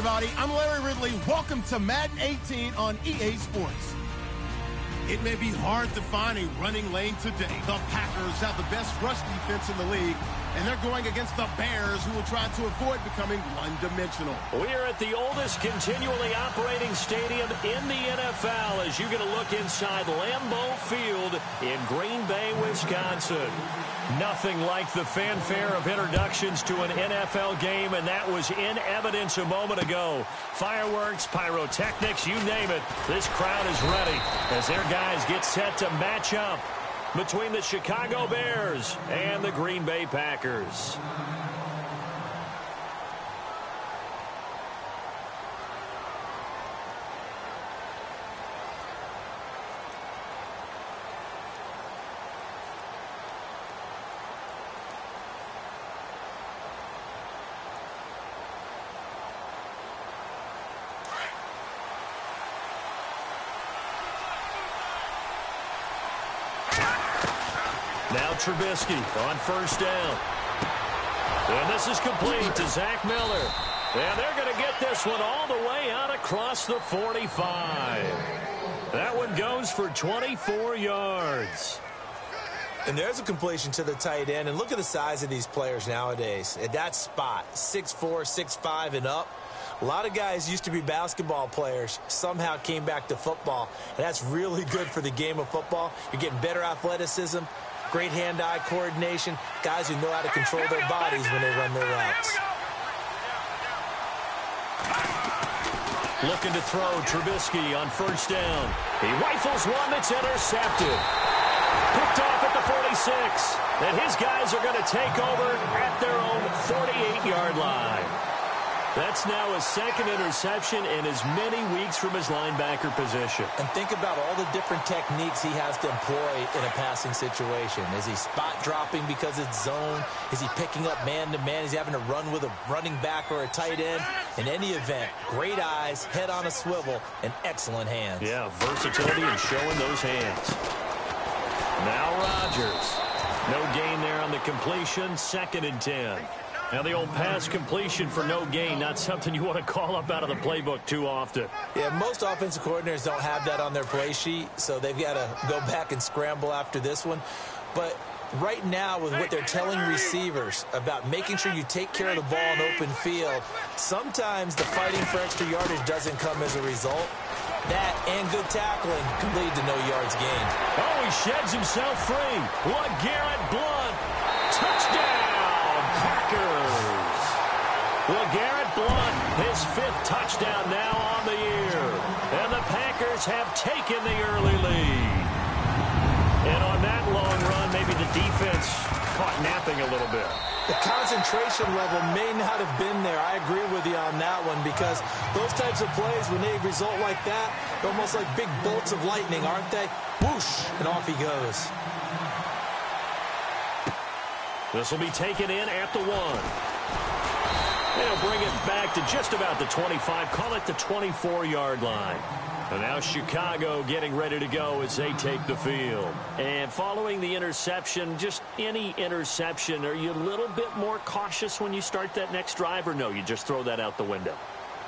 everybody. I'm Larry Ridley. Welcome to Madden 18 on EA Sports. It may be hard to find a running lane today. The Packers have the best rush defense in the league, and they're going against the Bears, who will try to avoid becoming one-dimensional. We are at the oldest continually operating stadium in the NFL as you get a look inside Lambeau Field in Green Bay, Wisconsin. Nothing like the fanfare of introductions to an NFL game, and that was in evidence a moment ago. Fireworks, pyrotechnics, you name it. This crowd is ready as their guys get set to match up between the Chicago Bears and the Green Bay Packers. Now Trubisky on first down. And this is complete to Zach Miller. And they're going to get this one all the way out across the 45. That one goes for 24 yards. And there's a completion to the tight end. And look at the size of these players nowadays. At that spot, 6'4", 6'5", and up. A lot of guys used to be basketball players, somehow came back to football. And that's really good for the game of football. You're getting better athleticism, great hand-eye coordination, guys who know how to control their bodies when they run their routes. Looking to throw, Trubisky on first down. He rifles one that's intercepted. Picked off at the 46. And his guys are going to take over at their own 48-yard line. That's now his second interception in as many weeks from his linebacker position. And think about all the different techniques he has to employ in a passing situation. Is he spot dropping because it's zone? Is he picking up man-to-man? Is he having to run with a running back or a tight end? In any event, great eyes, head on a swivel, and excellent hands. Yeah, versatility and showing those hands. Now Rodgers. No gain there on the completion, 2nd and 10. Now, the old pass completion for no gain, not something you want to call up out of the playbook too often. Yeah, most offensive coordinators don't have that on their play sheet, so they've got to go back and scramble after this one. But right now, with what they're telling receivers about making sure you take care of the ball in open field, sometimes the fighting for extra yardage doesn't come as a result. That and good tackling can lead to no yards gained. Oh, he sheds himself free. LeGarrette Blount. Touchdown! Packers. LeGarrette Blount, his 5th touchdown now on the year. And the Packers have taken the early lead. And on that long run, maybe the defense caught napping a little bit. The concentration level may not have been there. I agree with you on that one because those types of plays, when they result like that, they're almost like big bolts of lightning, aren't they? Whoosh, and off he goes. This will be taken in at the 1. They'll bring it back to just about the 25, call it the 24-yard line. And now Chicago getting ready to go as they take the field. And following the interception, just any interception, are you a little bit more cautious when you start that next drive, or no, you just throw that out the window?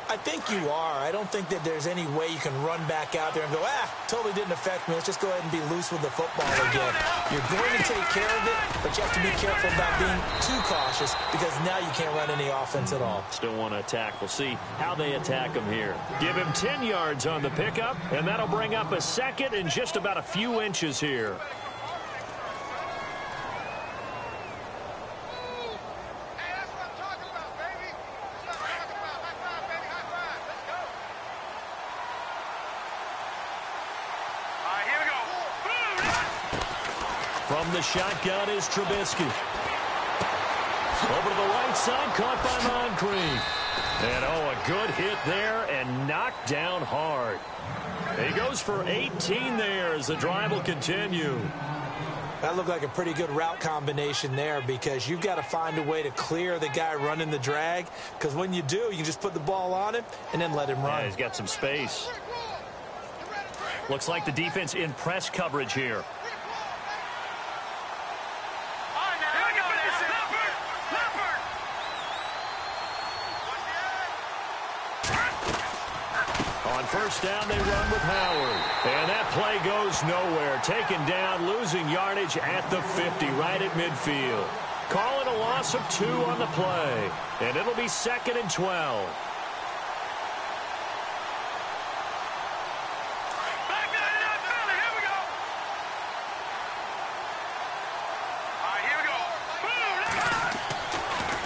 I think you are. I don't think that there's any way you can run back out there and go, totally didn't affect me. Let's just go ahead and be loose with the football again. You're going to take care of it, but you have to be careful about being too cautious because now you can't run any offense at all. Still want to attack. We'll see how they attack him here. Give him 10 yards on the pickup, and that'll bring up a 2nd and just about a few inches here. From the shotgun is Trubisky. Over to the right side, caught by Moncrief. And, a good hit there and knocked down hard. He goes for 18 there as the drive will continue. That looked like a pretty good route combination there because you've got to find a way to clear the guy running the drag because when you do, you can just put the ball on him and then let him run. Yeah, he's got some space. Looks like the defense in press coverage here. On first down, they run with Howard. And that play goes nowhere. Taken down, losing yardage at the 50, right at midfield. Calling a loss of 2 on the play. And it'll be 2nd and 12.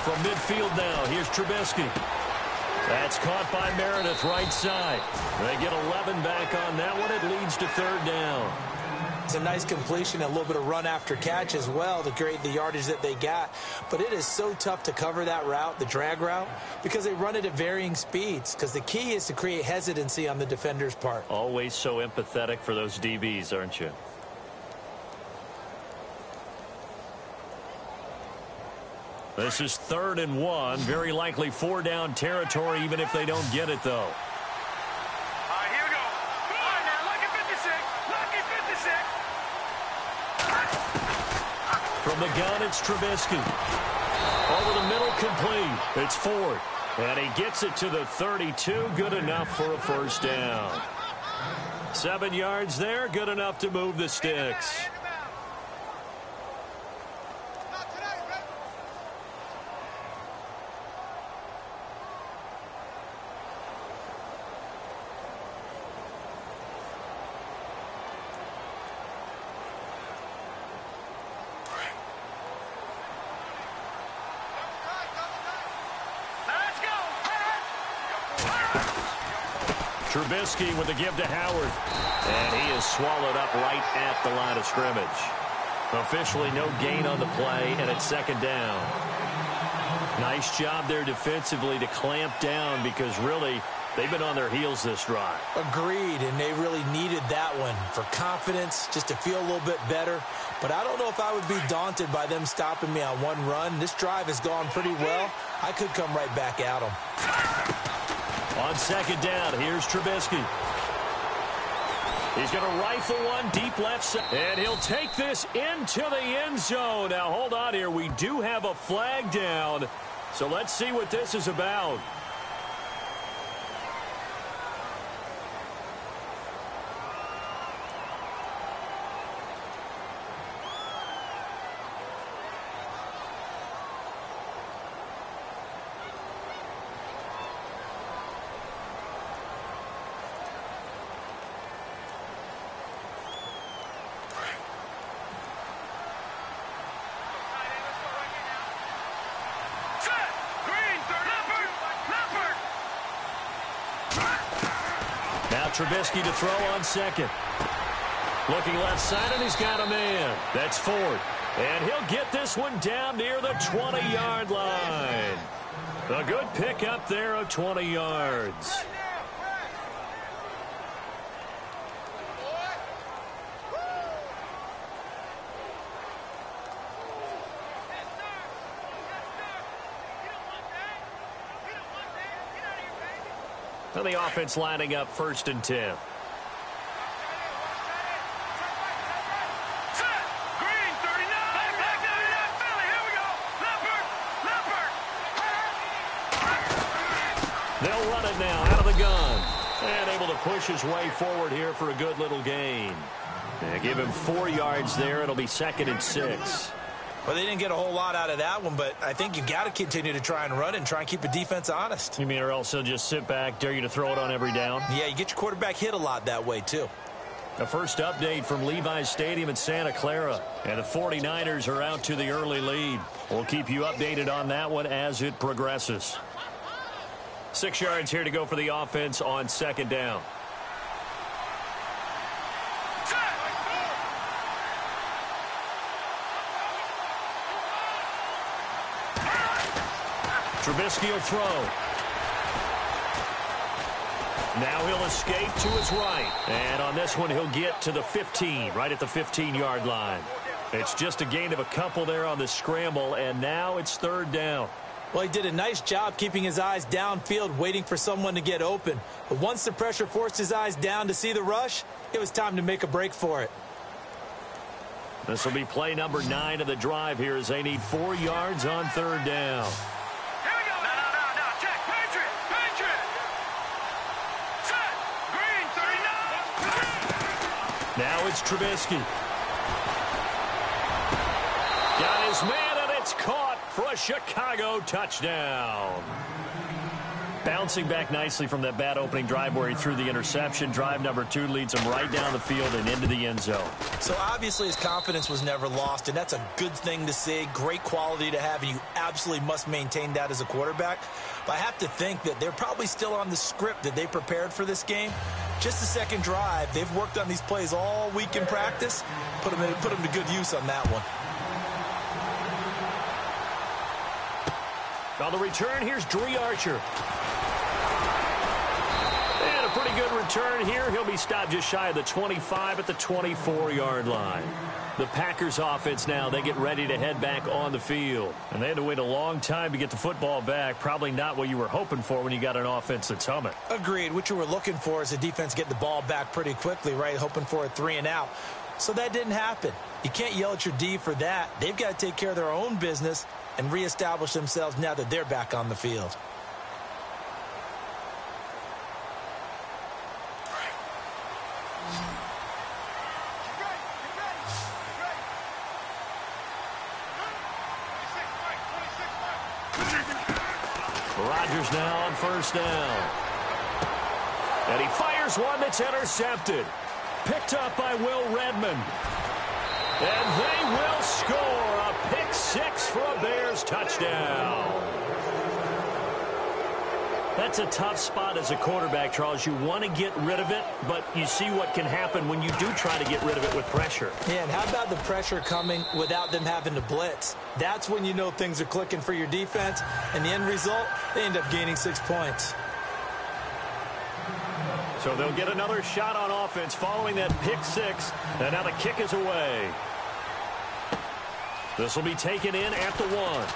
From midfield now, here's Trubisky. That's caught by Meredith, right side. They get 11 back on that one. It leads to 3rd down. It's a nice completion, a little bit of run after catch as well to create the yardage that they got. But it is so tough to cover that route, the drag route, because they run it at varying speeds. Because the key is to create hesitancy on the defender's part. Always so empathetic for those DBs, aren't you? This is 3rd and 1. Very likely 4-down territory, even if they don't get it, though. All right, here we go. All right, now, lucky 56. Lucky 56. From the gun, it's Trubisky. Over the middle, complete. It's Ford. And he gets it to the 32. Good enough for a 1st down. 7 yards there. Good enough to move the sticks. Trubisky with a give to Howard. And he is swallowed up right at the line of scrimmage. Officially no gain on the play, and it's 2nd down. Nice job there defensively to clamp down because really they've been on their heels this drive. Agreed, and they really needed that one for confidence, just to feel a little bit better. But I don't know if I would be daunted by them stopping me on one run. This drive has gone pretty well. I could come right back at them. On 2nd down, here's Trubisky. He's going to rifle one deep left side. And he'll take this into the end zone. Now, hold on here. We do have a flag down. So let's see what this is about. Trubisky to throw on 2nd. Looking left side, and he's got a man. That's Ford. And he'll get this one down near the 20-yard line. A good pickup there of 20 yards. And the offense lining up 1st and 10. They'll run it now out of the gun. And able to push his way forward here for a good little gain. And give him 4 yards there. It'll be 2nd and 6. Well, they didn't get a whole lot out of that one, but I think you've got to continue to try and run it and try and keep the defense honest. You mean or else he'll just sit back, dare you to throw it on every down? Yeah, you get your quarterback hit a lot that way, too. The first update from Levi's Stadium in Santa Clara. And the 49ers are out to the early lead. We'll keep you updated on that one as it progresses. 6 yards here to go for the offense on 2nd down. Trubisky will throw. Now he'll escape to his right. And on this one, he'll get to the 15, right at the 15-yard line. It's just a gain of a couple there on the scramble, and now it's 3rd down. Well, he did a nice job keeping his eyes downfield, waiting for someone to get open. But once the pressure forced his eyes down to see the rush, it was time to make a break for it. This will be play number 9 of the drive here as they need 4 yards on 3rd down. Here we go. No. Check. Patriot. Set. Now it's Trubisky. Got his man, and it's caught for a Chicago touchdown. Bouncing back nicely from that bad opening drive where he threw the interception. Drive number 2 leads him right down the field and into the end zone. So obviously his confidence was never lost, and that's a good thing to see. Great quality to have, and you absolutely must maintain that as a quarterback. But I have to think that they're probably still on the script that they prepared for this game. Just the second drive. They've worked on these plays all week in practice. Put them to good use on that one. On the return, here's Dree Archer. And a pretty good return here. He'll be stopped just shy of the 25 at the 24-yard line. The Packers offense now, they get ready to head back on the field. And they had to wait a long time to get the football back. Probably not what you were hoping for when you got an offense that's humming. Agreed. What you were looking for is the defense get the ball back pretty quickly, right? Hoping for a 3 and out. So that didn't happen. You can't yell at your D for that. They've got to take care of their own business and reestablish themselves now that they're back on the field. Rodgers now on first down. And he fires one that's intercepted. Picked up by Will Redmond. And they will score a pick 6 for a Bears touchdown. That's a tough spot as a quarterback, Charles. You want to get rid of it, but you see what can happen when you do try to get rid of it with pressure. Yeah, and how about the pressure coming without them having to blitz? That's when you know things are clicking for your defense, and the end result, they end up gaining 6 points. So they'll get another shot on offense following that pick 6, and now the kick is away. This will be taken in at the 1.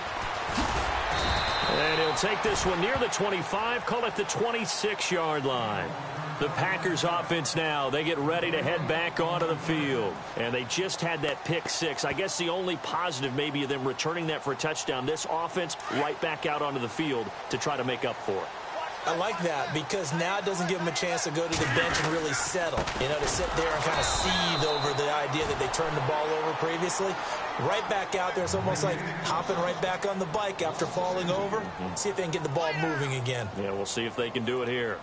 And he'll take this one near the 25, call it the 26-yard line. The Packers offense now, they get ready to head back onto the field. And they just had that pick 6. I guess the only positive maybe of them returning that for a touchdown. This offense right back out onto the field to try to make up for it. I like that because now it doesn't give them a chance to go to the bench and really settle. You know, to sit there and kind of seethe over the idea that they turned the ball over previously. Right back out there. It's almost like hopping right back on the bike after falling over. See if they can get the ball moving again. Yeah, we'll see if they can do it here.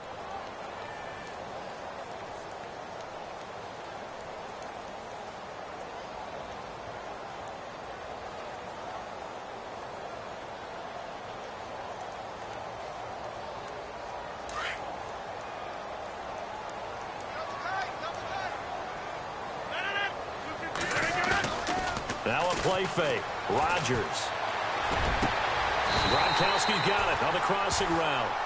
Now a play fake. Rodgers. Gronkowski's got it on the crossing route.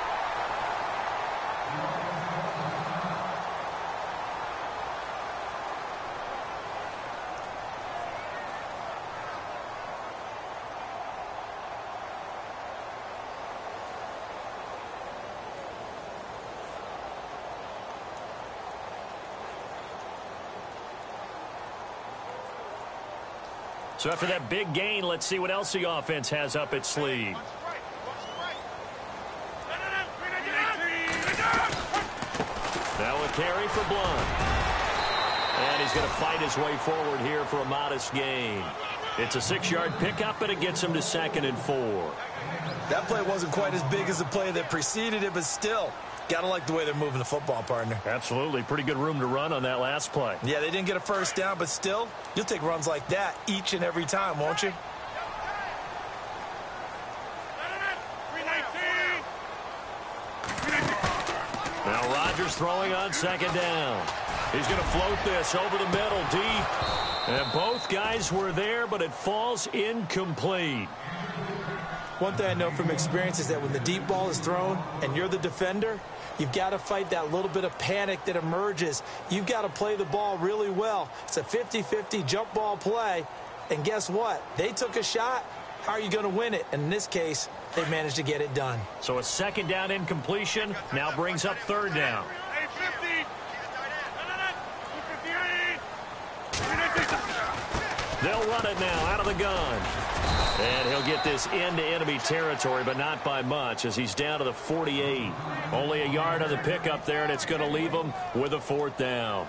So after that big gain, let's see what else the offense has up its sleeve. Now a carry for Blunt. And he's going to fight his way forward here for a modest gain. It's a 6-yard pickup, and it gets him to 2nd and 4. That play wasn't quite as big as the play that preceded it, but still, gotta like the way they're moving the football, partner. Absolutely. Pretty good room to run on that last play. Yeah, they didn't get a first down, but still, you'll take runs like that each and every time, won't you? Now Rodgers throwing on 2nd down. He's going to float this over the middle, deep. And both guys were there, but it falls incomplete. One thing I know from experience is that when the deep ball is thrown and you're the defender, you've got to fight that little bit of panic that emerges. You've got to play the ball really well. It's a 50-50 jump ball play. And guess what? They took a shot. How are you going to win it? And in this case, they managed to get it done. So a 2nd down incompletion now brings up 3rd down. They'll run it now out of the gun. And he'll get this into enemy territory, but not by much as he's down to the 48. Only a yard on the pickup there, and it's going to leave him with a 4th down.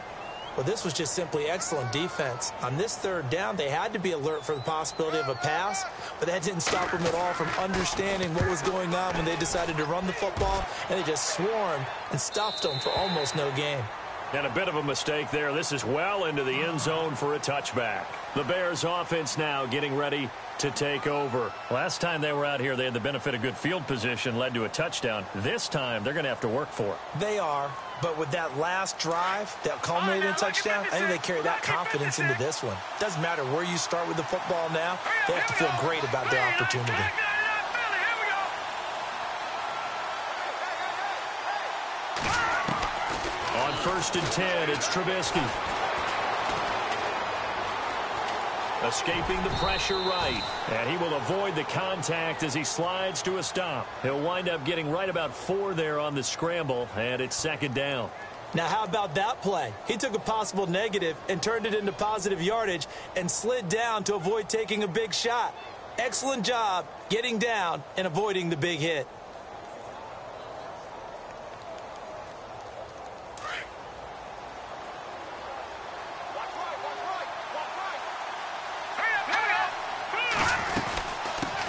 Well, this was just simply excellent defense. On this third down, they had to be alert for the possibility of a pass, but that didn't stop them at all from understanding what was going on when they decided to run the football, and they just swarmed and stuffed them for almost no gain. And a bit of a mistake there. This is well into the end zone for a touchback. The Bears offense now getting ready to take over. Last time they were out here, they had the benefit of good field position, led to a touchdown. This time, they're going to have to work for it. They are, but with that last drive that culminated in a touchdown, I think they carry that confidence into this one. Doesn't matter where you start with the football now, they have to feel great about their opportunity. On 1st and 10, it's Trubisky. Escaping the pressure right. And he will avoid the contact as he slides to a stop. He'll wind up getting right about 4 there on the scramble, and it's 2nd down. Now, how about that play? He took a possible negative and turned it into positive yardage and slid down to avoid taking a big shot. Excellent job getting down and avoiding the big hit.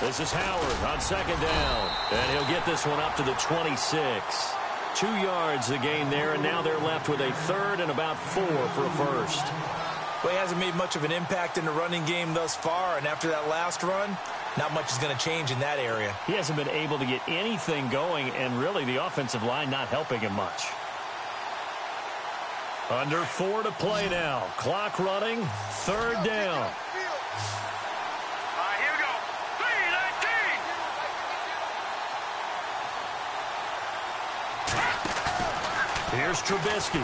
This is Howard on 2nd down, and he'll get this one up to the 26. 2 yards the gain there, and now they're left with a 3rd and about 4 for a first. Well, he hasn't made much of an impact in the running game thus far, and after that last run, not much is going to change in that area. He hasn't been able to get anything going, and really the offensive line not helping him much. Under 4 to play now. Clock running, 3rd down. Here's Trubisky.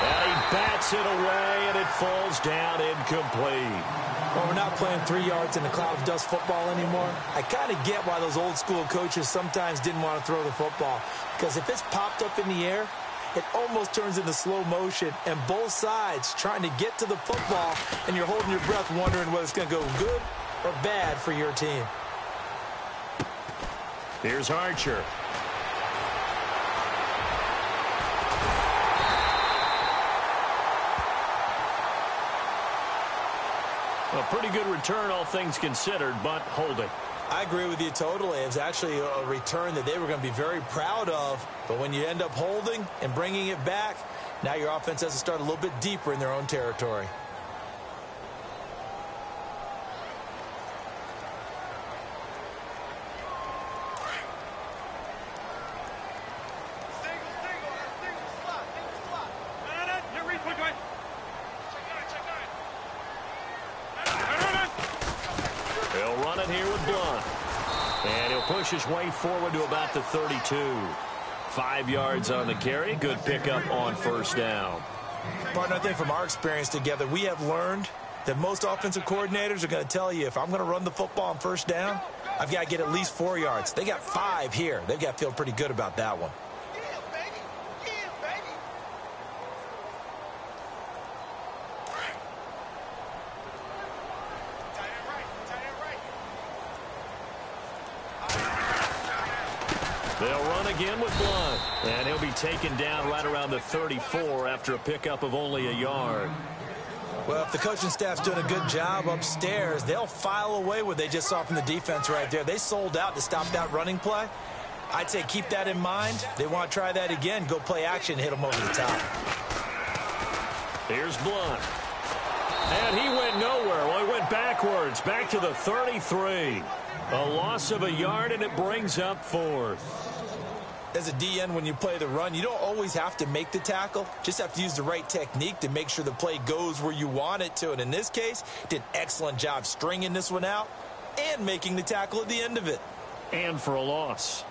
And he bats it away, and it falls down incomplete. Well, we're not playing 3 yards in the cloud of dust football anymore. I kind of get why those old school coaches sometimes didn't want to throw the football. Because if it's popped up in the air, it almost turns into slow motion, and both sides trying to get to the football, and you're holding your breath wondering whether it's going to go good or bad for your team. Here's Archer. A pretty good return, all things considered, but holding. I agree with you totally. It's actually a return that they were going to be very proud of. But when you end up holding and bringing it back, now your offense has to start a little bit deeper in their own territory. Push his way forward to about the 32. 5 yards on the carry. Good pickup on 1st down. Partner, I think from our experience together, we have learned that most offensive coordinators are going to tell you, if I'm going to run the football on 1st down, I've got to get at least 4 yards. They got 5 here. They've got to feel pretty good about that one. They'll run again with Blunt, and he'll be taken down right around the 34 after a pickup of only a yard. Well, if the coaching staff's doing a good job upstairs, they'll file away what they just saw from the defense right there. They sold out to stop that running play. I'd say keep that in mind. They want to try that again, go play action, hit them over the top. Here's Blunt. And he went nowhere. Well, he went backwards, back to the 33. A loss of a yard, and it brings up 4th. As a DN, when you play the run, you don't always have to make the tackle. Just have to use the right technique to make sure the play goes where you want it to. And in this case, did an excellent job stringing this one out and making the tackle at the end of it. And for a loss.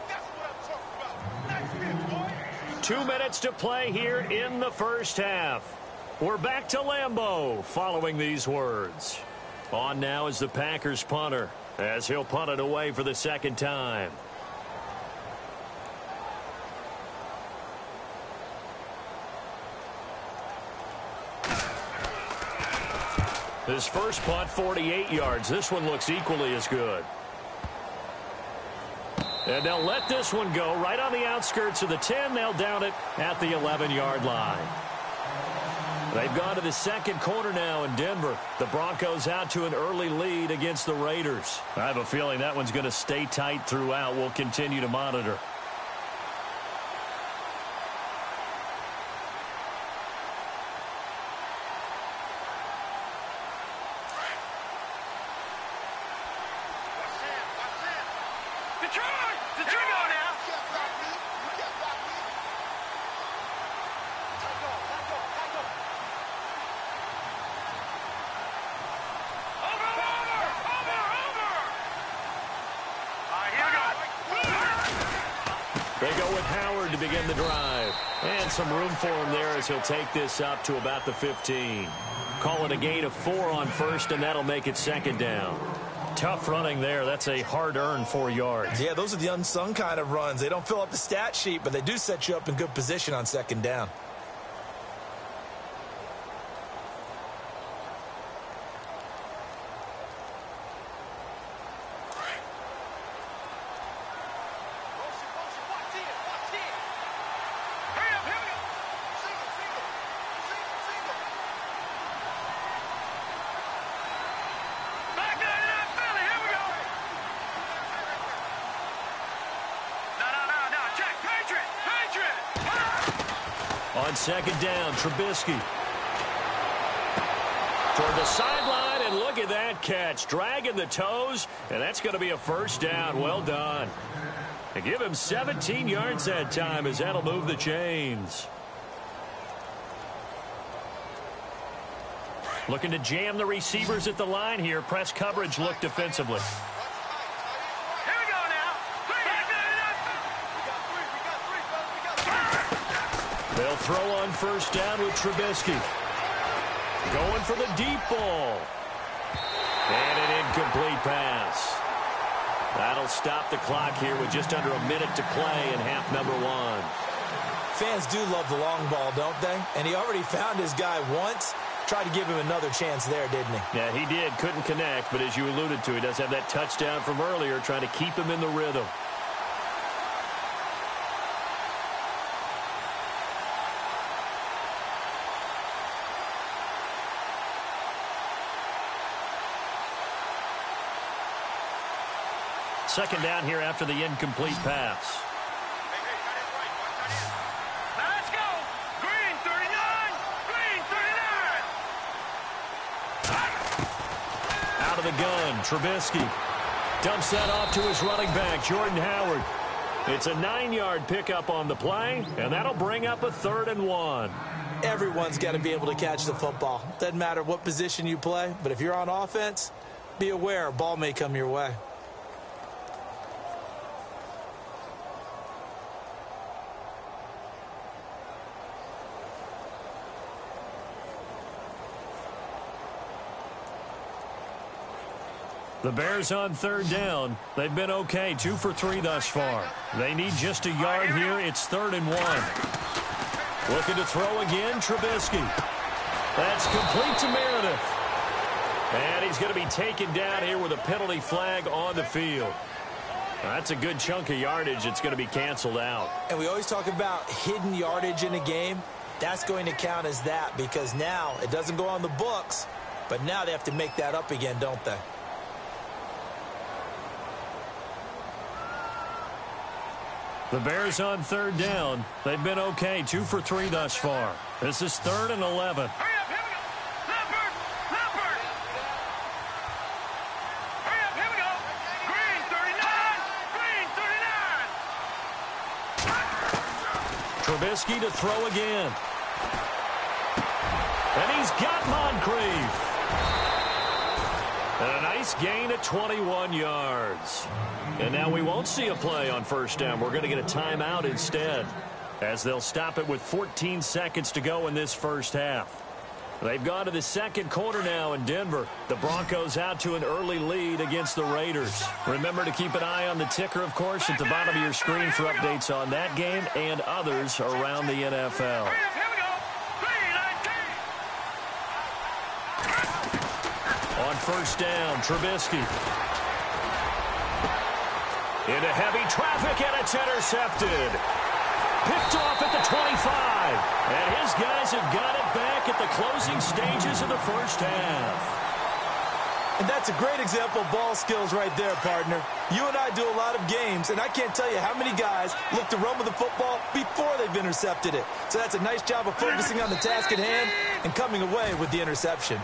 That's what I'm talking about. 2 minutes to play here in the 1st half. We're back to Lambeau following these words. On now is the Packers punter as he'll punt it away for the 2nd time. His first punt, 48 yards. This one looks equally as good. And they'll let this one go right on the outskirts of the 10. They'll down it at the 11-yard line. They've gone to the second quarter now in Denver. The Broncos out to an early lead against the Raiders. I have a feeling that one's going to stay tight throughout. We'll continue to monitor. They go with Howard to begin the drive. And some room for him there as he'll take this up to about the 15. Call it a gain of 4 on first, and that'll make it second down. Tough running there. That's a hard-earned 4 yards. Yeah, those are the unsung kind of runs. They don't fill up the stat sheet, but they do set you up in good position on second down. On second down, Trubisky. Toward the sideline, and look at that catch. Dragging the toes, and that's going to be a first down. Well done. And give him 17 yards that time as that'll move the chains. Looking to jam the receivers at the line here. Press coverage look defensively. They'll throw on first down with Trubisky. Going for the deep ball. And an incomplete pass. That'll stop the clock here with just under a minute to play in half number 1. Fans do love the long ball, don't they? And he already found his guy once. Tried to give him another chance there, didn't he? Yeah, he did. Couldn't connect, but as you alluded to, he does have that touchdown from earlier, trying to keep him in the rhythm. Second down here after the incomplete pass. Let's go. Green 39. Green 39. Out of the gun, Trubisky dumps that off to his running back, Jordan Howard. It's a 9-yard pickup on the play, and that'll bring up a 3rd and 1. Everyone's got to be able to catch the football. Doesn't matter what position you play, but if you're on offense, be aware a ball may come your way. The Bears on third down. They've been okay, 2 for 3 thus far. They need just a yard here. It's 3rd and 1. Looking to throw again, Trubisky. That's complete to Meredith. And he's going to be taken down here with a penalty flag on the field. That's a good chunk of yardage. It's going to be canceled out. And we always talk about hidden yardage in a game. That's going to count as that because now it doesn't go on the books, but now they have to make that up again, don't they? The Bears on third down. They've been okay, 2 for 3 thus far. This is 3rd and 11. Hurry up, here we go. Leopard, Leopard. Hurry up, here we go. Green 39. Green 39. Trubisky to throw again. And he's got Moncrief. And a nice gain at 21 yards. And now we won't see a play on first down. We're going to get a timeout instead, as they'll stop it with 14 seconds to go in this first half. They've gone to the second quarter now in Denver. The Broncos out to an early lead against the Raiders. Remember to keep an eye on the ticker, of course, at the bottom of your screen for updates on that game and others around the NFL. Hurry up, here we go. Green 19. On first down, Trubisky. Into heavy traffic, and it's intercepted. Picked off at the 25. And his guys have got it back at the closing stages of the first half. And that's a great example of ball skills right there, partner. You and I do a lot of games, and I can't tell you how many guys look to run with the football before they've intercepted it. So that's a nice job of focusing on the task at hand and coming away with the interception.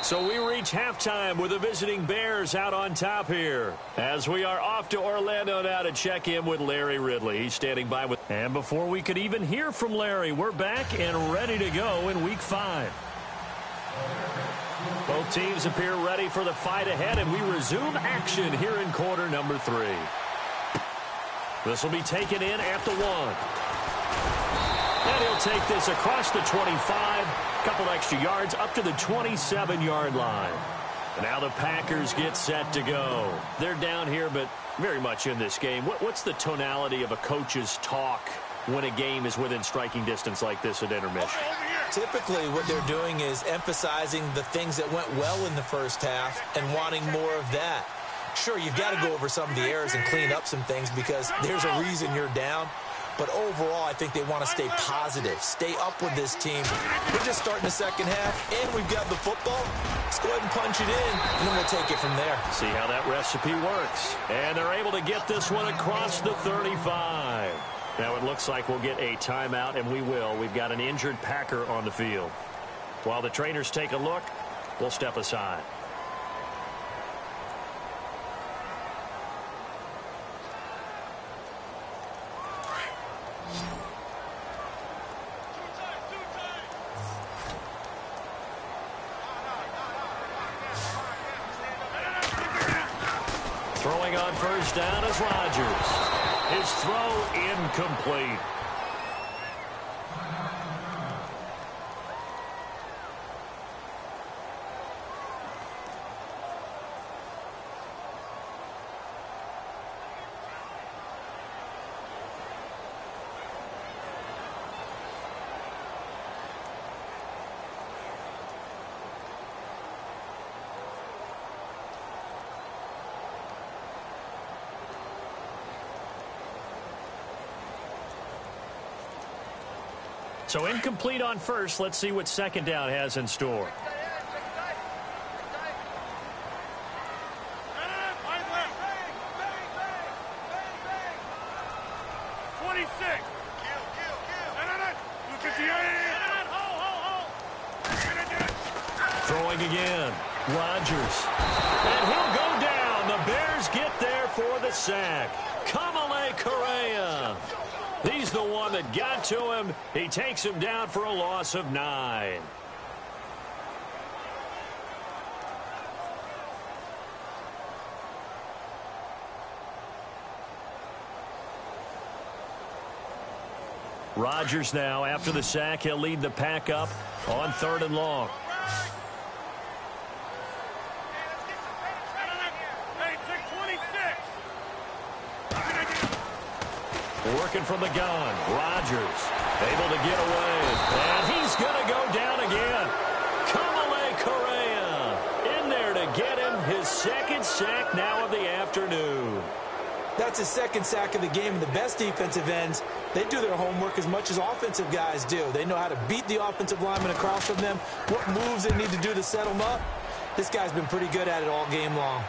So we reach halftime with the visiting Bears out on top here. As we are off to Orlando now to check in with Larry Ridley. He's standing by with... And before we could even hear from Larry, we're back and ready to go in Week 5. Both teams appear ready for the fight ahead, and we resume action here in quarter number 3. This will be taken in at the 1. And he'll take this across the 25, couple extra yards up to the 27-yard line. And now the Packers get set to go. They're down here, but very much in this game. What's the tonality of a coach's talk when a game is within striking distance like this at intermission? Typically, what they're doing is emphasizing the things that went well in the first half and wanting more of that. Sure, you've got to go over some of the errors and clean up some things because there's a reason you're down. But overall, I think they want to stay positive, stay up with this team. We're just starting the second half, and we've got the football. Let's go ahead and punch it in, and then we'll take it from there. See how that recipe works. And they're able to get this one across the 35. Now it looks like we'll get a timeout, and we will. We've got an injured Packer on the field. While the trainers take a look, we'll step aside. Throwing on first down is Rodgers. His throw incomplete. So incomplete on first. Let's see what second down has in store. Throwing again. Rodgers. And he'll go down. The Bears get there for the sack. Kamale Correa. He's the one that got to him. He takes him down for a loss of 9. Rodgers now, after the sack, he'll lead the Pack up on 3rd and long. Working from the gun. Rodgers able to get away. And he's going to go down again. Kamale Correa in there to get him his second sack now of the afternoon. That's his second sack of the game. And the best defensive ends, they do their homework as much as offensive guys do. They know how to beat the offensive lineman across from them, what moves they need to do to set them up. This guy's been pretty good at it all game long.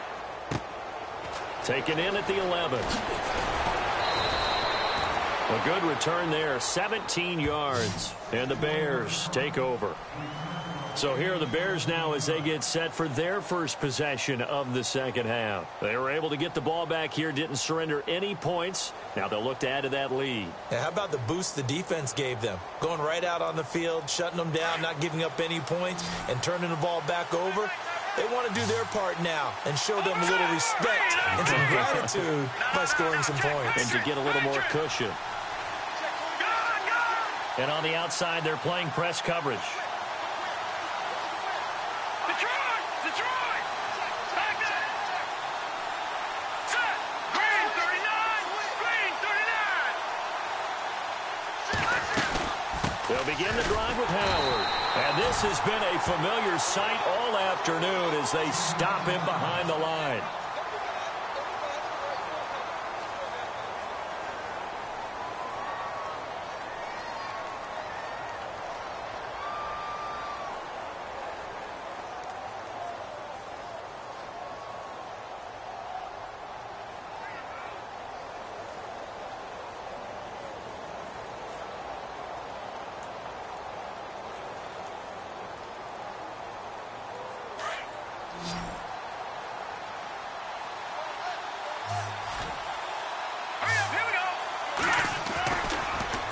Taken in at the 11. A good return there, 17 yards, and the Bears take over. So here are the Bears now as they get set for their first possession of the second half. They were able to get the ball back here, didn't surrender any points. Now they'll look to add to that lead. Yeah, how about the boost the defense gave them? Going right out on the field, shutting them down, not giving up any points, and turning the ball back over. They want to do their part now and show them a little respect and some gratitude by scoring some points. And to get a little more cushion. And on the outside, they're playing press coverage. Detroit! Back up! Set! Green 39! They'll begin the drive with Howard. And this has been a familiar sight all afternoon as they stop him behind the line.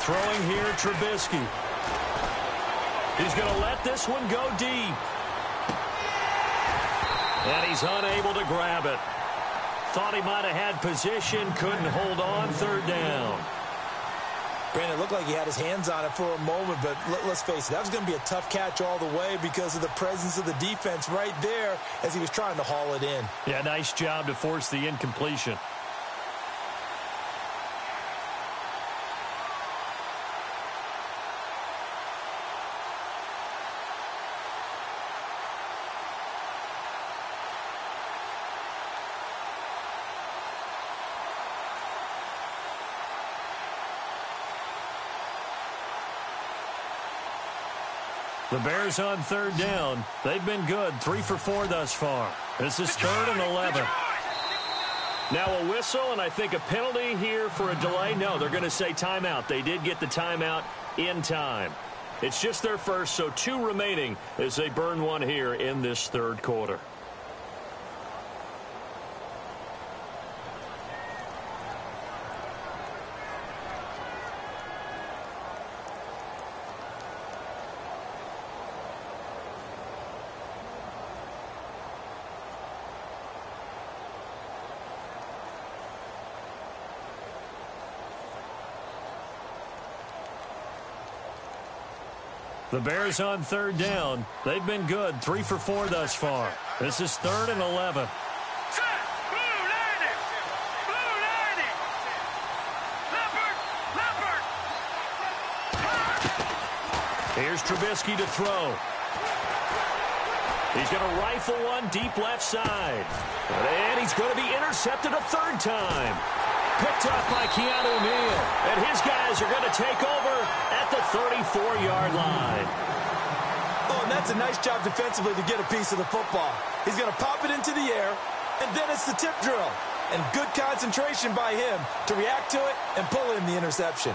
Throwing here, Trubisky. He's going to let this one go deep. And he's unable to grab it. Thought he might have had position, couldn't hold on, third down. Brandon, it looked like he had his hands on it for a moment, but let's face it, that was going to be a tough catch all the way because of the presence of the defense right there as he was trying to haul it in. Yeah, nice job to force the incompletion. The Bears on third down. They've been good. 3 for 4 thus far. This is 3rd and 11. Now a whistle and I think a penalty here for a delay. No, they're going to say timeout. They did get the timeout in time. It's just their first, so 2 remaining as they burn one here in this third quarter. The Bears on third down. They've been good. 3 for 4 thus far. This is 3rd and 11. Here's Trubisky to throw. He's going to rifle one deep left side. And he's going to be intercepted a third time. Picked off by Keanu Neal. And his guys are going to take over at the 34-yard line. Oh, and that's a nice job defensively to get a piece of the football. He's going to pop it into the air, and then it's the tip drill. And good concentration by him to react to it and pull in the interception.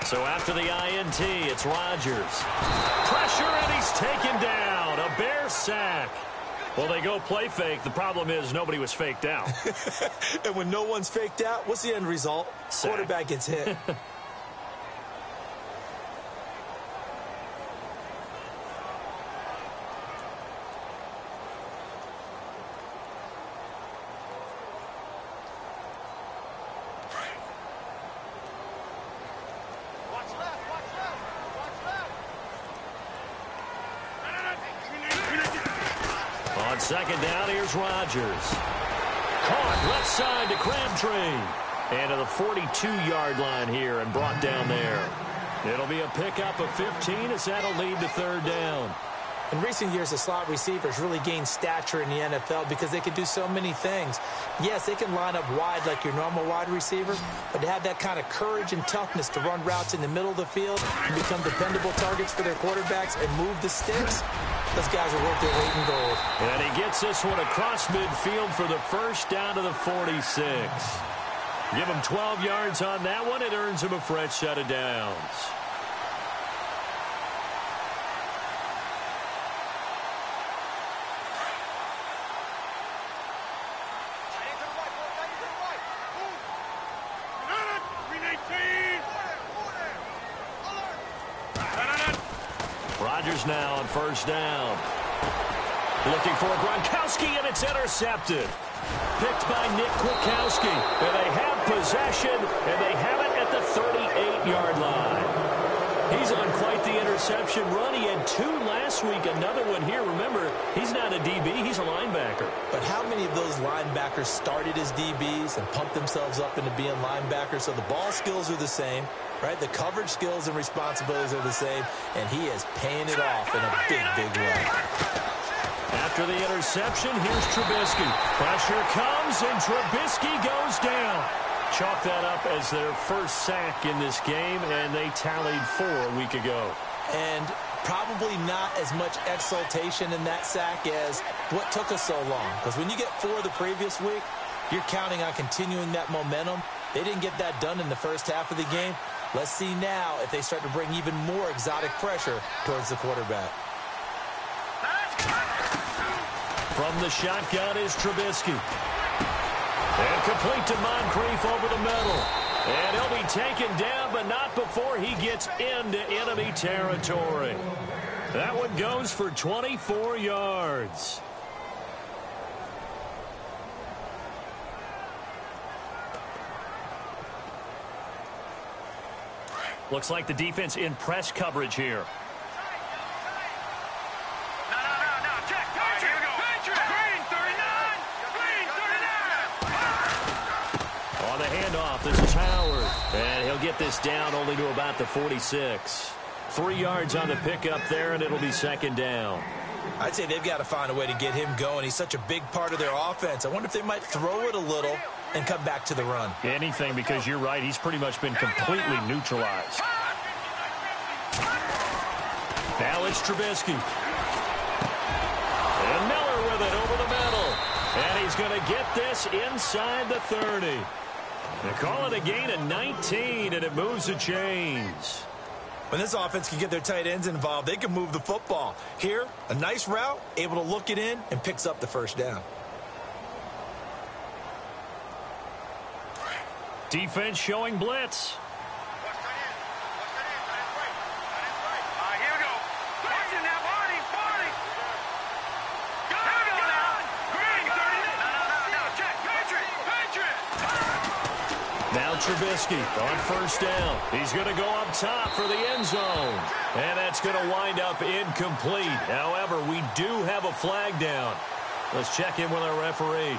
So after the INT, it's Rodgers. Pressure, and he's taken down. A Bear sack. Well, they go play fake. The problem is nobody was faked out. And when no one's faked out, what's the end result? Sack. Quarterback gets hit. On second down, here's Rodgers. Caught left side to Crabtree. And to the 42-yard line here and brought down there. It'll be a pickup of 15 as that'll lead to third down. In recent years, the slot receivers really gained stature in the NFL because they can do so many things. Yes, they can line up wide like your normal wide receiver, but to have that kind of courage and toughness to run routes in the middle of the field and become dependable targets for their quarterbacks and move the sticks, those guys are worth their weight in gold. And he gets this one across midfield for the first down to the 46. Give him 12 yards on that one. It earns him a fresh set of downs. Rodgers now on first down. Looking for Gronkowski, and it's intercepted. Picked by Nick Kwiatkowski. And they have possession, and they have it at the 38-yard line. He's on quite the interception run. He had 2 last week, another one here. Remember, he's not a DB, he's a linebacker. But how many of those linebackers started as DBs and pumped themselves up into being linebackers? So the ball skills are the same, right? The coverage skills and responsibilities are the same, and he is paying it off in a big, big way. After the interception, here's Trubisky. Pressure comes, and Trubisky goes down. Chalk that up as their first sack in this game, and they tallied 4 a week ago. And probably not as much exultation in that sack as what took us so long. Because when you get 4 the previous week, you're counting on continuing that momentum. They didn't get that done in the first half of the game. Let's see now if they start to bring even more exotic pressure towards the quarterback. From the shotgun is Trubisky. And complete to Moncrief over the middle. And he'll be taken down, but not before he gets into enemy territory. That one goes for 24 yards. Looks like the defense in press coverage here. On the handoff, this is Howard. And he'll get this down only to about the 46. 3 yards on the pickup there, and it'll be second down. I'd say they've got to find a way to get him going. He's such a big part of their offense. I wonder if they might throw it a little and come back to the run. Anything, because you're right. He's pretty much been completely neutralized. Now it's Trubisky. And Miller with it over the middle. And he's going to get this inside the 30. They call it a gain of 19, and it moves the chains. When this offense can get their tight ends involved, they can move the football. Here, a nice route, able to look it in, and picks up the first down. Defense showing blitz. Here we go. Watching now, Barney. Go now. Green, no. Check. Patriot. Now Trubisky on first down. He's going to go up top for the end zone. And that's going to wind up incomplete. However, we do have a flag down. Let's check in with our referee.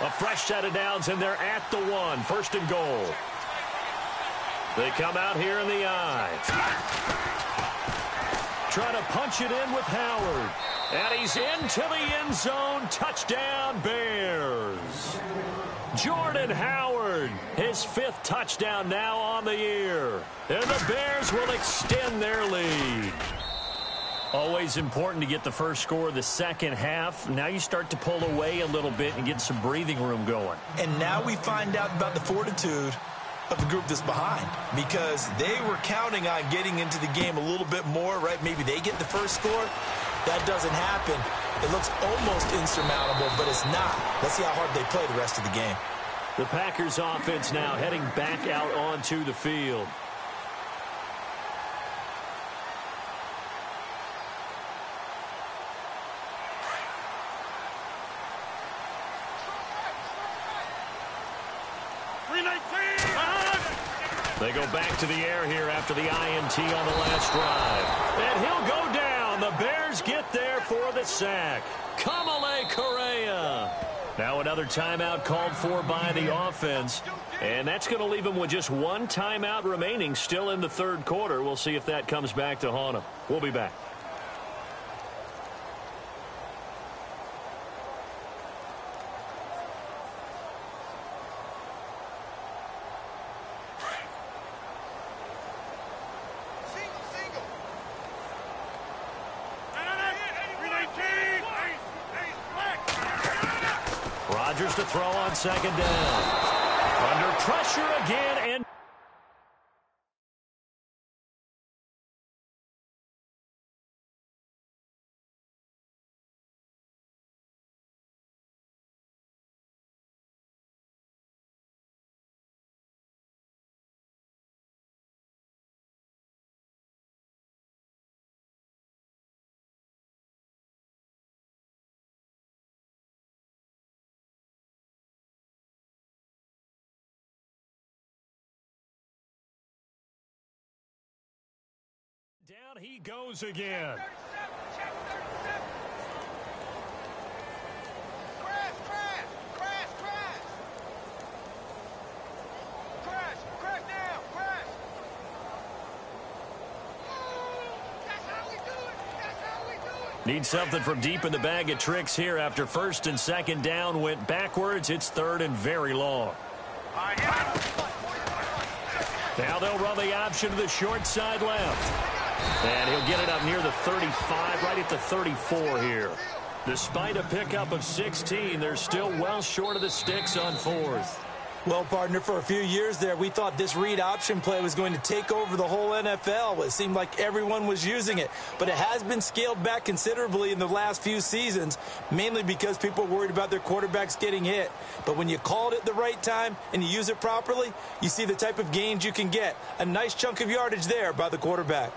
A fresh set of downs, and they're at the 1. First and goal. They come out here in the I. Trying to punch it in with Howard. And he's into the end zone. Touchdown, Bears. Jordan Howard, his 5th touchdown now on the year. And the Bears will extend their lead. Always important to get the first score of the second half. Now you start to pull away a little bit and get some breathing room going. And now we find out about the fortitude of the group that's behind, because they were counting on getting into the game a little bit more, right? Maybe they get the first score. That doesn't happen. It looks almost insurmountable, but it's not. Let's see how hard they play the rest of the game. The Packers offense now heading back out onto the field. They go back to the air here after the INT on the last drive. And he'll go down. The Bears get there for the sack. Kamale Correa. Now another timeout called for by the offense. And that's going to leave them with just 1 timeout remaining still in the third quarter. We'll see if that comes back to haunt them. We'll be back. Rodgers to throw on second down. Under pressure again, and down he goes again. Crash now. Need something from deep in the bag of tricks here after first and second down went backwards. It's third and very long. Now they'll run the option to the short side left. And he'll get it up near the 35, right at the 34 here. Despite a pickup of 16, they're still well short of the sticks on fourth. Well, partner, for a few years there, we thought this read option play was going to take over the whole NFL. It seemed like everyone was using it. But it has been scaled back considerably in the last few seasons, mainly because people are worried about their quarterbacks getting hit. But when you call it at the right time and you use it properly, you see the type of gains you can get. A nice chunk of yardage there by the quarterback.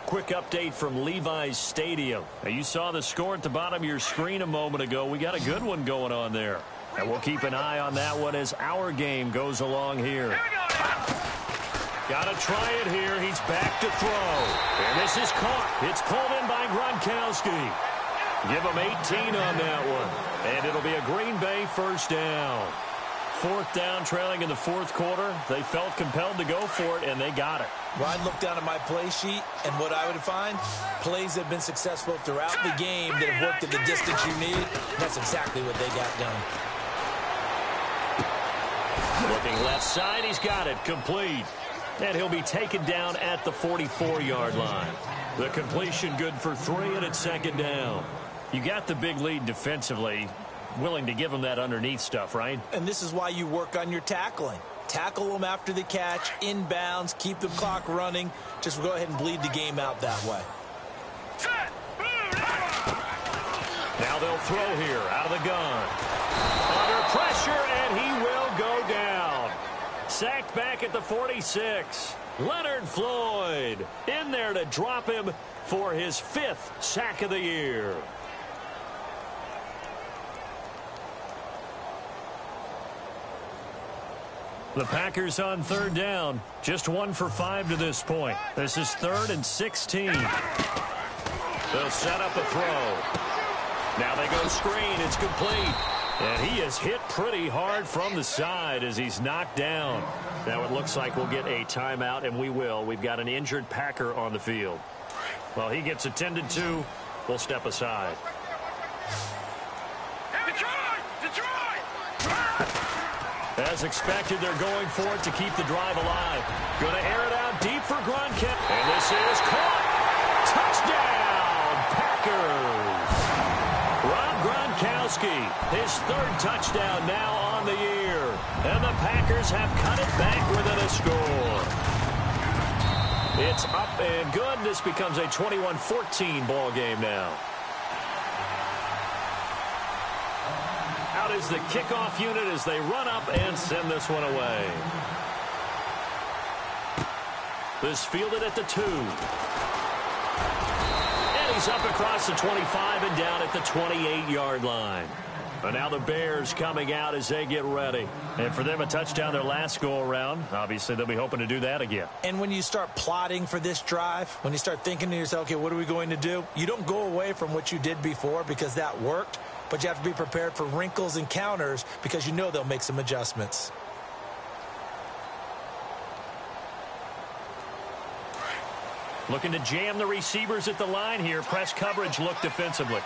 Quick update from Levi's Stadium. Now, you saw the score at the bottom of your screen a moment ago. We got a good one going on there. And we'll keep an eye on that one as our game goes along here. Got to try it here. He's back to throw. And this is caught. It's pulled in by Gronkowski. Give him 18 on that one. And it'll be a Green Bay first down. Fourth down, trailing in the fourth quarter. They felt compelled to go for it, and they got it. Well, I'd look down at my play sheet, and what I would find, plays have been successful throughout the game that have worked at the distance you need. That's exactly what they got done. Looking left side, he's got it, complete. And he'll be taken down at the 44-yard line. The completion good for 3, and it's second down. You got the big lead defensively. Willing to give them that underneath stuff, right? And this is why you work on your tackling. Tackle them after the catch, inbounds, keep the clock running. Just go ahead and bleed the game out that way. Now they'll throw here out of the gun. Under pressure, and he will go down. Sacked back at the 46. Leonard Floyd in there to drop him for his 5th sack of the year. The Packers on third down. Just 1 for 5 to this point. This is 3rd and 16. They'll set up a throw. Now they go screen. It's complete. And he is hit pretty hard from the side as he's knocked down. Now it looks like we'll get a timeout, and we will. We've got an injured Packer on the field. Well, he gets attended to. We'll step aside. As expected, they're going for it to keep the drive alive. Going to air it out deep for Gronkowski. And this is caught. Touchdown, Packers. Rob Gronkowski, his 3rd touchdown now on the year. And the Packers have cut it back within a score. It's up and good. This becomes a 21-14 ball game now. Out is the kickoff unit as they run up and send this one away. This fielded at the 2. And he's up across the 25 and down at the 28-yard line. But now the Bears coming out as they get ready. And for them, a touchdown their last go-around. Obviously, they'll be hoping to do that again. And when you start plotting for this drive, when you start thinking to yourself, okay, what are we going to do? You don't go away from what you did before because that worked. But you have to be prepared for wrinkles and counters because you know they'll make some adjustments. Looking to jam the receivers at the line here. Press coverage look defensively.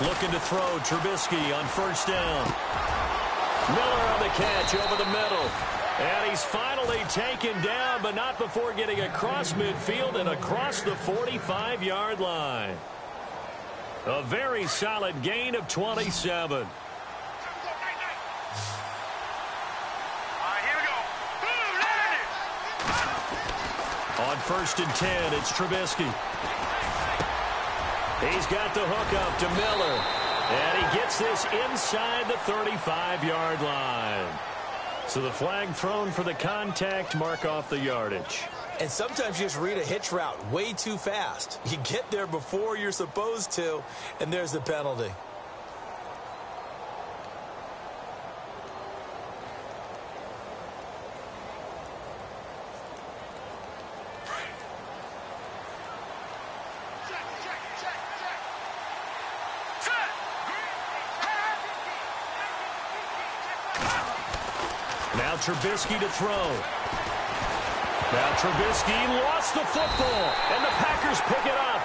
Looking to throw Trubisky on first down. Miller on the catch over the middle. And he's finally taken down, but not before getting across midfield and across the 45-yard line. A very solid gain of 27. On 1st and 10, it's Trubisky. He's got the hook up to Miller. And he gets this inside the 35-yard line. So the flag thrown for the contact, mark off the yardage. And sometimes you just read a hitch route way too fast. You get there before you're supposed to, and there's the penalty. Now Trubisky to throw. Now Trubisky lost the football, and the Packers pick it up.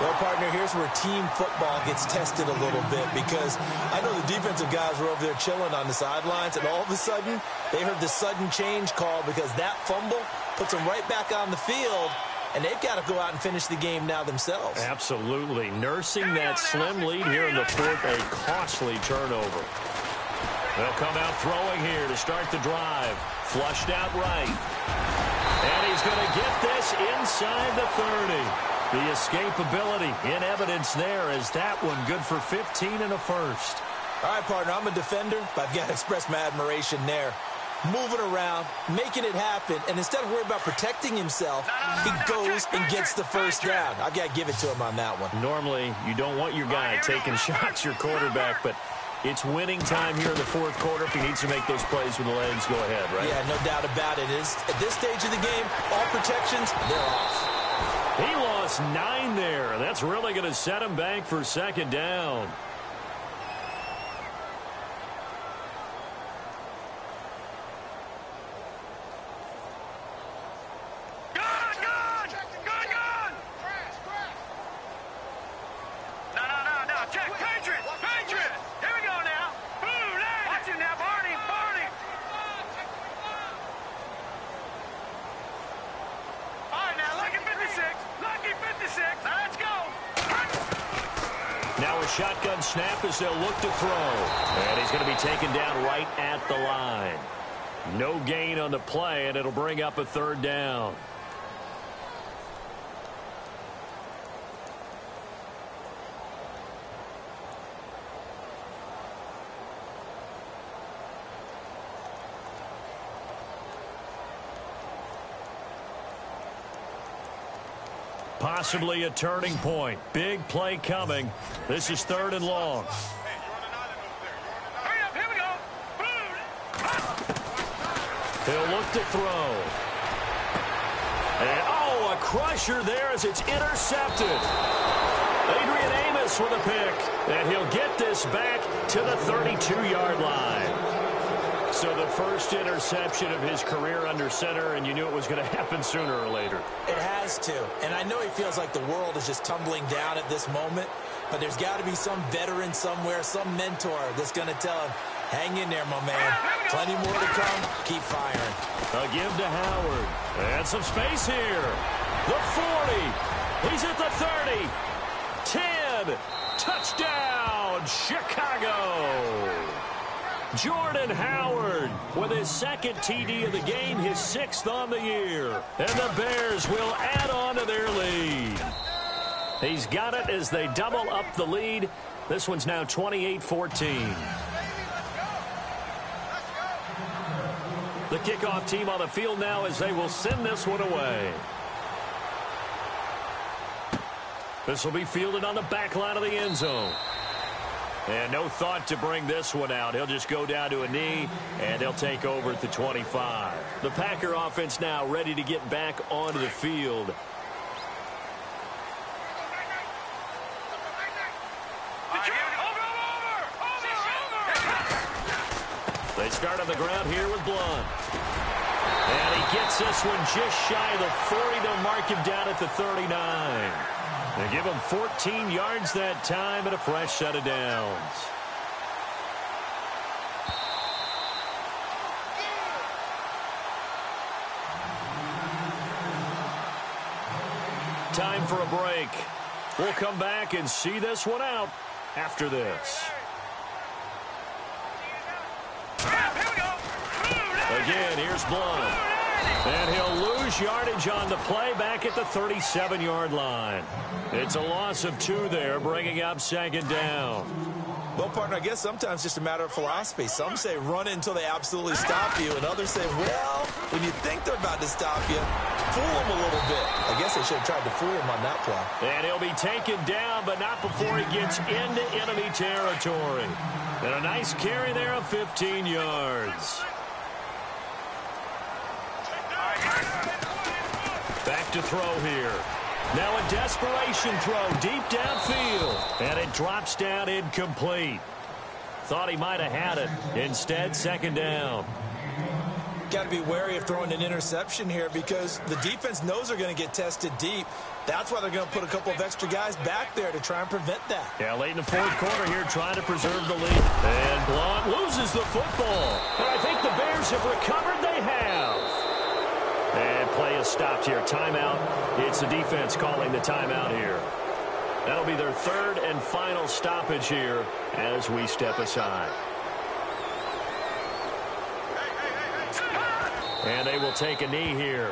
Well, partner, here's where team football gets tested a little bit because I know the defensive guys were over there chilling on the sidelines, and all of a sudden, they heard the sudden change call because that fumble puts them right back on the field, and they've got to go out and finish the game now themselves. Absolutely. Nursing that slim lead here in the fourth, a costly turnover. They'll come out throwing here to start the drive. Flushed out right. And he's going to get this inside the 30. The escapability in evidence there as that one good for 15 and a first. All right, partner, I'm a defender, but I've got to express my admiration there. Moving around, making it happen, and instead of worrying about protecting himself, he goes and gets the first down. I've got to give it to him on that one. Normally, you don't want your guy taking shots, your quarterback, but it's winning time here in the fourth quarter. If he needs to make those plays with the legs, go ahead, right? Yeah, no doubt about it. At this stage of the game, all protections, they're off. He lost 9 there, and that's really going to set him back for second down. Shotgun snap as they'll look to throw. And he's going to be taken down right at the line. No gain on the play, and it'll bring up a third down. Possibly a turning point. Big play coming. This is 3rd and long. Hurry up, here we go. He'll look to throw. And, oh, a crusher there as it's intercepted. Adrian Amos with a pick. And he'll get this back to the 32-yard line. So the first interception of his career under center, and you knew it was going to happen sooner or later. It has to. And I know he feels like the world is just tumbling down at this moment, but there's got to be some veteran somewhere, some mentor that's going to tell him, hang in there, my man. Plenty more to come. Keep firing. A give to Howard. And some space here. The 40. He's at the 30. 10. Touchdown, Chicago. Jordan Howard with his second TD of the game, his 6th on the year. And the Bears will add on to their lead. He's got it as they double up the lead. This one's now 28-14. The kickoff team on the field now as they will send this one away. This will be fielded on the back line of the end zone. And no thought to bring this one out. He'll just go down to a knee, and they'll take over at the 25. The Packer offense now ready to get back onto the field. They start on the ground here with Blunt. And he gets this one just shy of the 40. They'll mark him down at the 39. They give him 14 yards that time and a fresh set of downs. Time for a break. We'll come back and see this one out after this. Again, here's Blunt. And he'll lose yardage on the play back at the 37-yard line. It's a loss of 2 there, bringing up second down. Well, partner, I guess sometimes it's just a matter of philosophy. Some say run it until they absolutely stop you, and others say, well, when you think they're about to stop you, fool them a little bit. I guess they should have tried to fool him on that play. And he'll be taken down, but not before he gets into enemy territory. And a nice carry there of 15 yards. Back to throw here. Now a desperation throw deep downfield. And it drops down incomplete. Thought he might have had it. Instead, second down. Got to be wary of throwing an interception here because the defense knows they're going to get tested deep. That's why they're going to put a couple of extra guys back there to try and prevent that. Yeah, late in the fourth quarter here trying to preserve the lead. And Blunt loses the football. And I think the Bears have recovered. They have. And play is stopped here. Timeout. It's the defense calling the timeout here. That'll be their third and final stoppage here as we step aside. And they will take a knee here.